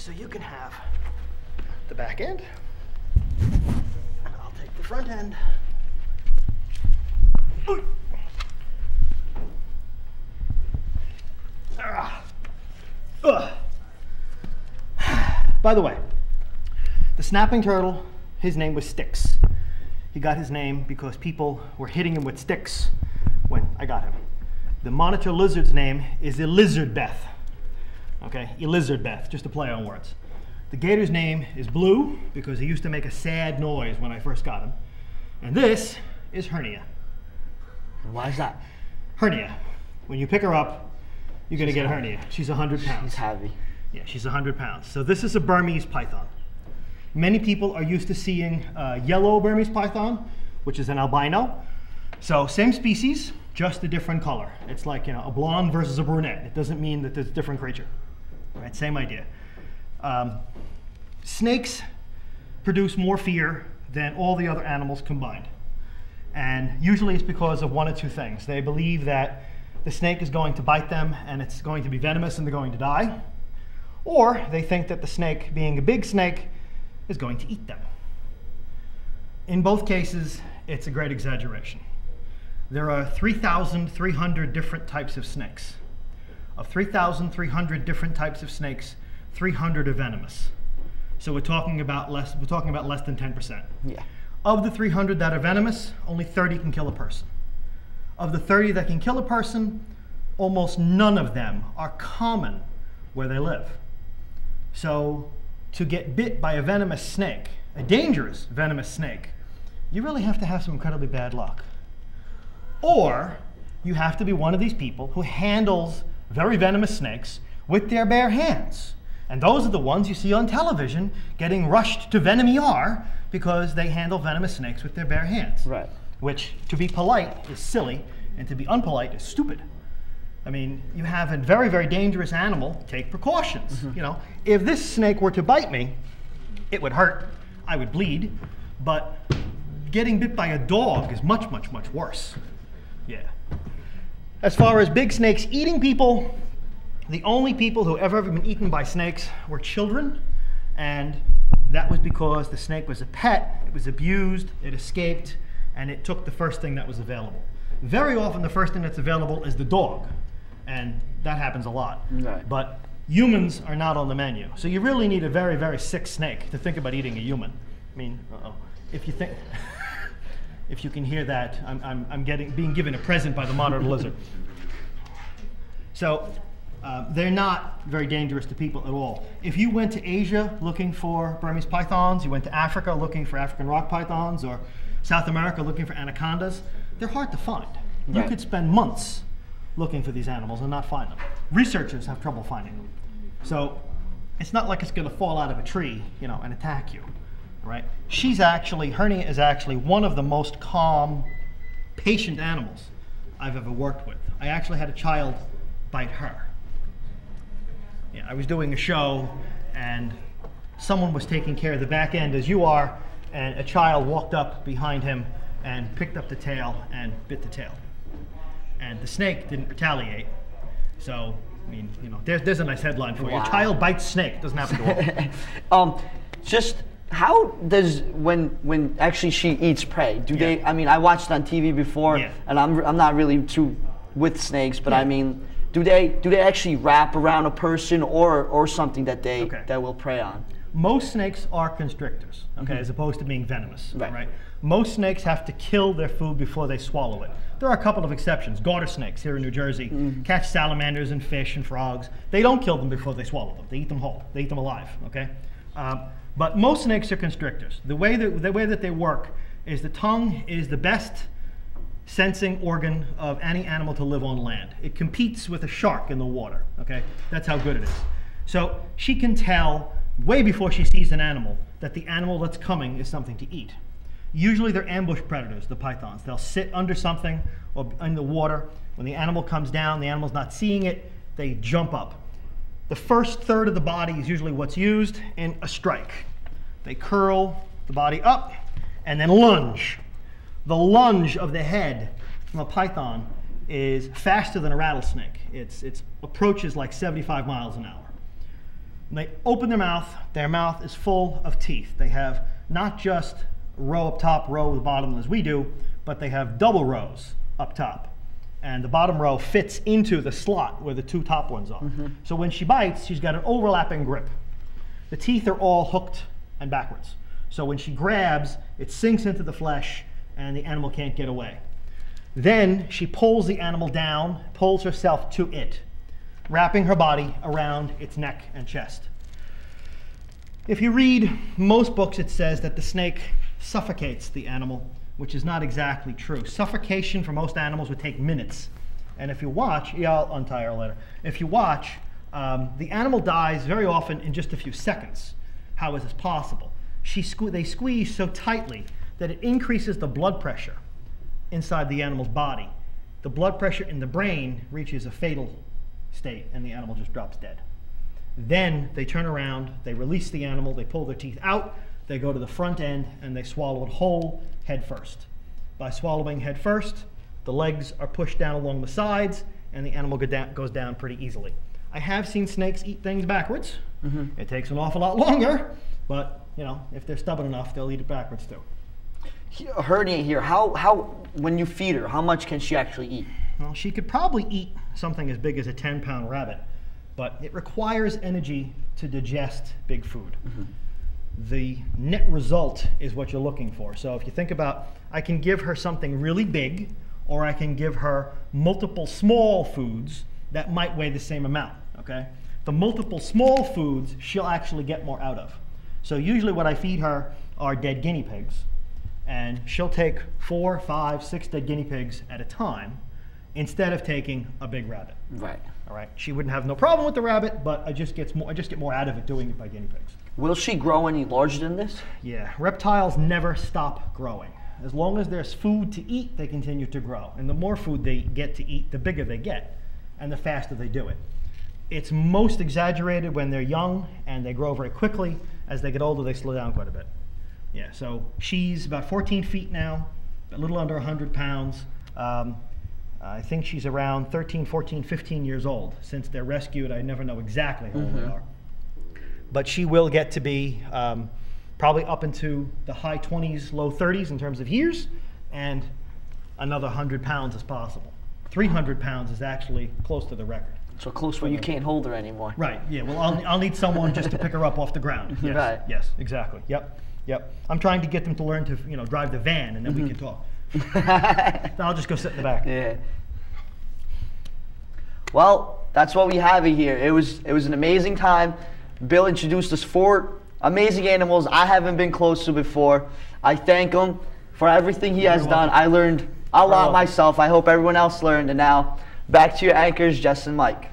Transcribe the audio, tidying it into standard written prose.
So you can have the back end, and I'll take the front end. By the way, the snapping turtle, his name was Sticks. He got his name because people were hitting him with sticks when I got him. The monitor lizard's name is Elizardbeth. Okay, Elizardbeth, just a play on words. The gator's name is Blue because he used to make a sad noise when I first got him. And this is Hernia. Why is that? Hernia. When you pick her up, you're going to get a hernia. She's 100 pounds. She's heavy. Yeah, she's 100 pounds. So this is a Burmese python. Many people are used to seeing yellow Burmese python, which is an albino. So same species, just a different color. It's like, you know, a blonde versus a brunette. It doesn't mean that there's a different creature. Right? Same idea. Snakes produce more fear than all the other animals combined. And usually it's because of one of two things. They believe that the snake is going to bite them and it's going to be venomous and they're going to die. Or they think that the snake, being a big snake, is going to eat them. In both cases, it's a great exaggeration. There are 3,300 different types of snakes. Of 3,300 different types of snakes, 300 are venomous. So we're talking about less than 10%. Yeah. Of the 300 that are venomous, only 30 can kill a person. Of the 30 that can kill a person, almost none of them are common where they live. So to get bit by a venomous snake, a dangerous venomous snake, you really have to have some incredibly bad luck. Or you have to be one of these people who handles very venomous snakes with their bare hands. And those are the ones you see on television getting rushed to Venom ER because they handle venomous snakes with their bare hands. Right. Which, to be polite, is silly, and to be unpolite is stupid. I mean, you have a very, very dangerous animal, take precautions. Mm-hmm. You know, if this snake were to bite me, it would hurt, I would bleed, but getting bit by a dog is much, much, much worse. Yeah. As far as big snakes eating people, the only people who ever been eaten by snakes were children, and that was because the snake was a pet, it was abused, it escaped, and it took the first thing that was available. Very often the first thing that's available is the dog, and that happens a lot. Right. But humans are not on the menu. So you really need a very, very sick snake to think about eating a human. I mean, if you think, if you can hear that, I'm being given a present by the monitor lizard. So they're not very dangerous to people at all. If you went to Asia looking for Burmese pythons, you went to Africa looking for African rock pythons, or South America looking for anacondas, they're hard to find. Right. You could spend months looking for these animals and not find them. Researchers have trouble finding them. So it's not like it's going to fall out of a tree, you know, and attack you, right? Hernia is actually one of the most calm, patient animals I've ever worked with. I actually had a child bite her. Yeah, I was doing a show and someone was taking care of the back end as you are, and a child walked up behind him and picked up the tail and bit the tail. And the snake didn't retaliate. So, I mean, you know, there's a nice headline for you. A child bites snake. Doesn't happen to all. Just how does, when actually she eats prey, do they, I mean, I watched on TV before, and I'm not really too with snakes, but I mean, do they actually wrap around a person or something that they that will prey on? Most snakes are constrictors, as opposed to being venomous, right? Most snakes have to kill their food before they swallow it. There are a couple of exceptions. Garter snakes here in New Jersey catch salamanders and fish and frogs. They don't kill them before they swallow them. They eat them whole. They eat them alive, okay? But most snakes are constrictors. The way that they work is the tongue is the best sensing organ of any animal to live on land. It competes with a shark in the water, okay? That's how good it is. So she can tell way before she sees an animal that the animal that's coming is something to eat. Usually they're ambush predators, the pythons. They'll sit under something or in the water. When the animal comes down, the animal's not seeing it, they jump up. The first third of the body is usually what's used in a strike. They curl the body up and then lunge. The lunge of the head from a python is faster than a rattlesnake. It approaches like 75 miles an hour. When they open their mouth is full of teeth. They have not just row up top, row at the bottom as we do, but they have double rows up top. And the bottom row fits into the slot where the two top ones are. So when she bites, she's got an overlapping grip. The teeth are all hooked and backwards. So when she grabs, it sinks into the flesh and the animal can't get away. Then she pulls the animal down, pulls herself to it, wrapping her body around its neck and chest. If you read most books, it says that the snake suffocates the animal, which is not exactly true. Suffocation for most animals would take minutes. And if you watch, yeah, I'll untie her later. If you watch, the animal dies very often in just a few seconds. How is this possible? They squeeze so tightly that it increases the blood pressure inside the animal's body. The blood pressure in the brain reaches a fatal state and the animal just drops dead. Then they turn around, they release the animal, they pull their teeth out, they go to the front end and they swallow it whole head first. By swallowing head first, the legs are pushed down along the sides and the animal goes down pretty easily. I have seen snakes eat things backwards. It takes an awful lot longer, but you know, if they're stubborn enough, they'll eat it backwards too. Hernia here, when you feed her, how much can she actually eat? Well, she could probably eat something as big as a 10-pound rabbit, but it requires energy to digest big food. The net result is what you're looking for. So if you think about, I can give her something really big, or I can give her multiple small foods that might weigh the same amount, okay? The multiple small foods, she'll actually get more out of. So usually what I feed her are dead guinea pigs, and she'll take 4, 5, 6 dead guinea pigs at a time instead of taking a big rabbit. Right. All right. She wouldn't have no problem with the rabbit, but I just get more out of it doing it by guinea pigs. Will she grow any larger than this? Yeah. Reptiles never stop growing. As long as there's food to eat, they continue to grow. And the more food they get to eat, the bigger they get, and the faster they do it. It's most exaggerated when they're young and they grow very quickly. As they get older, they slow down quite a bit. Yeah, so she's about 14 feet now, a little under 100 pounds. I think she's around 13, 14, 15 years old. Since they're rescued, I never know exactly how old they are. But she will get to be probably up into the high 20s, low 30s in terms of years, and another 100 pounds is possible. 300 pounds is actually close to the record. So close where you can't hold her anymore. Right, yeah, well I'll need someone just to pick her up off the ground. Yes, right. Yes, exactly, yep. I'm trying to get them to learn to, drive the van and then we can talk. I'll just go sit in the back. Yeah. Well, that's what we have here. It was an amazing time. Bill introduced us 4 amazing animals I haven't been close to before. I thank him for everything he has done. I learned a lot myself. I hope everyone else learned. And now, back to your anchors, Jess and Mike.